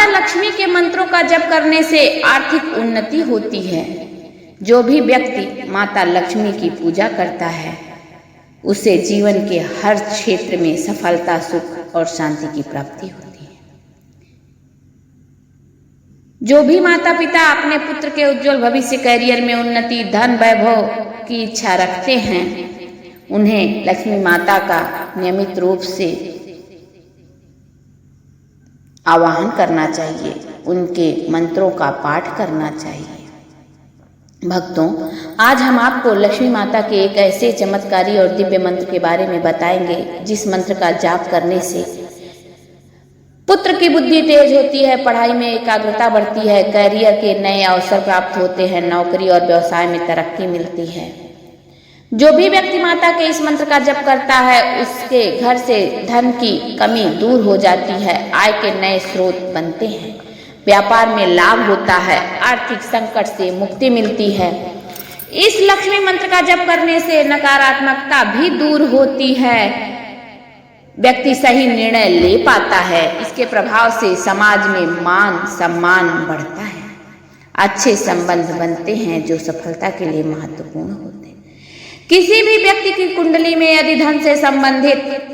माता लक्ष्मी के मंत्रों का जप करने से आर्थिक उन्नति होती है। जो भी व्यक्ति माता लक्ष्मी की पूजा करता है उसे जीवन के हर क्षेत्र में सफलता, सुख और शांति की प्राप्ति होती है। जो भी माता पिता अपने पुत्र के उज्जवल भविष्य, करियर में उन्नति, धन, वैभव की इच्छा रखते हैं, उन्हें लक्ष्मी माता का नियमित रूप से आवाहन करना चाहिए, उनके मंत्रों का पाठ करना चाहिए। भक्तों, आज हम आपको लक्ष्मी माता के एक ऐसे चमत्कारी और दिव्य मंत्र के बारे में बताएंगे जिस मंत्र का जाप करने से पुत्र की बुद्धि तेज होती है, पढ़ाई में एकाग्रता बढ़ती है, करियर के नए अवसर प्राप्त होते हैं, नौकरी और व्यवसाय में तरक्की मिलती है। जो भी व्यक्ति माता के इस मंत्र का जप करता है उसके घर से धन की कमी दूर हो जाती है, आय के नए स्रोत बनते हैं, व्यापार में लाभ होता है, आर्थिक संकट से मुक्ति मिलती है। इस लक्ष्मी मंत्र का जप करने से नकारात्मकता भी दूर होती है, व्यक्ति सही निर्णय ले पाता है। इसके प्रभाव से समाज में मान सम्मान बढ़ता है, अच्छे संबंध बनते हैं जो सफलता के लिए महत्वपूर्ण होते हैं। किसी भी व्यक्ति की कुंडली में यदि धन से संबंधित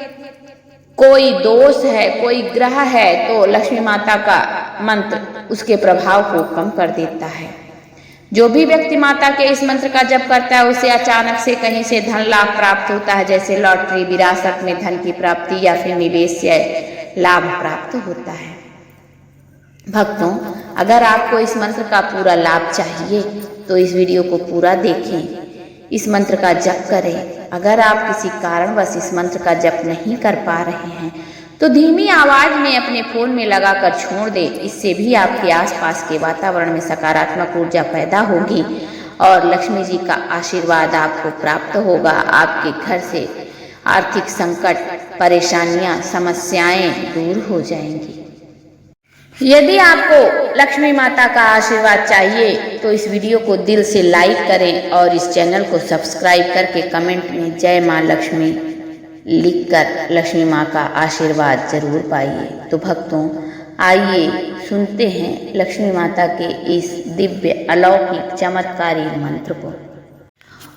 कोई दोष है, कोई ग्रह है, तो लक्ष्मी माता का मंत्र उसके प्रभाव को कम कर देता है। जो भी व्यक्ति माता के इस मंत्र का जप करता है उसे अचानक से कहीं से धन लाभ प्राप्त होता है, जैसे लॉटरी, विरासत में धन की प्राप्ति या फिर निवेश से लाभ प्राप्त होता है। भक्तों, अगर आपको इस मंत्र का पूरा लाभ चाहिए तो इस वीडियो को पूरा देखें, इस मंत्र का जप करें। अगर आप किसी कारणवश इस मंत्र का जप नहीं कर पा रहे हैं तो धीमी आवाज में अपने फोन में लगाकर छोड़ दें। इससे भी आपके आसपास के वातावरण में सकारात्मक ऊर्जा पैदा होगी और लक्ष्मी जी का आशीर्वाद आपको प्राप्त होगा। आपके घर से आर्थिक संकट, परेशानियां, समस्याएं दूर हो जाएंगी। यदि आपको लक्ष्मी माता का आशीर्वाद चाहिए तो इस वीडियो को दिल से लाइक करें और इस चैनल को सब्सक्राइब करके कमेंट में जय मां लक्ष्मी लिखकर लक्ष्मी मां का आशीर्वाद जरूर पाइए। तो भक्तों, आइए सुनते हैं लक्ष्मी माता के इस दिव्य अलौकिक चमत्कारी मंत्र को।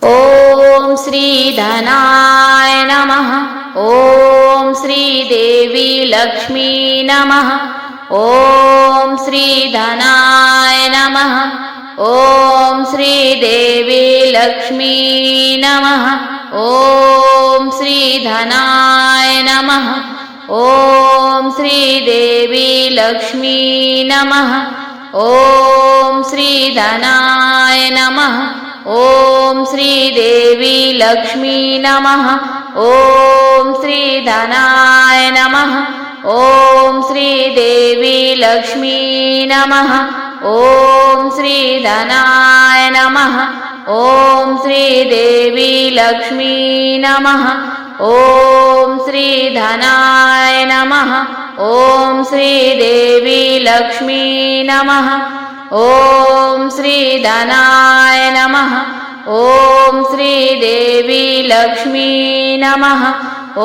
ओम श्री धनाय नमः। ओम श्री देवी लक्ष्मी नमः। ओम श्री धनाय नमः। ओम श्री देवी लक्ष्मी नमः। ओम श्री धनाय नमः। ओम श्री देवी लक्ष्मी नमः। ओम श्री धनाय नमः। ओम श्री देवी लक्ष्मी नमः। ओम श्री धनाय नमः। ओम श्री देवी लक्ष्मी नमः। ओम श्री धनाय नमः। ओम श्री देवी लक्ष्मी नमः। ओम श्री धनाय नमः। ओम श्री देवी लक्ष्मी नमः। ओम श्री धनाय नमः। ओम श्री देवी लक्ष्मी नमः।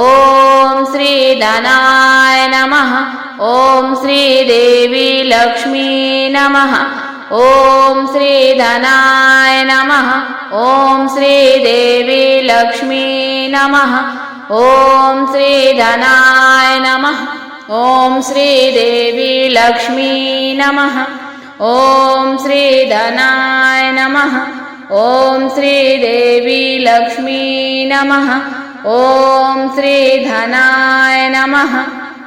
ओम श्री धनाय नमः। ओम श्री देवी लक्ष्मी नमः। ओम श्री धनाय नमः। ओम श्री देवी लक्ष्मी नमः। ओम श्री धनाय नमः। ओम श्री देवी लक्ष्मी नमः। ओम श्री धनाय नमः। ओम श्री देवी लक्ष्मी नमः। ओम श्री धनाय नमः।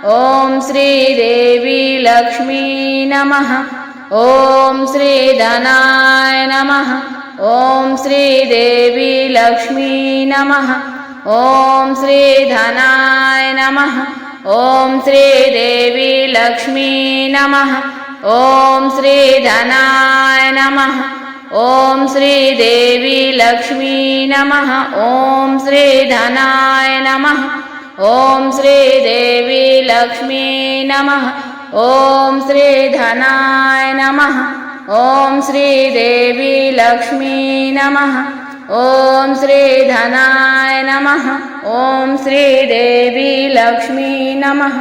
ओम श्री देवी लक्ष्मी नमः। ओम श्री धनाय नमः। ओम श्री देवी लक्ष्मी नमः। ओम श्री धनाय नमः। ओम श्री देवी लक्ष्मी नमः। ओम श्री धनाय नमः। ओम श्री देवी लक्ष्मी नमः। ओम श्री धनाय नमः। ओम श्री देवी लक्ष्मी नमः। ओम श्री धनाय नमः। ओम श्री देवी लक्ष्मी नमः। ओम श्री धनाय नमः। ओम श्री देवी लक्ष्मी नमः।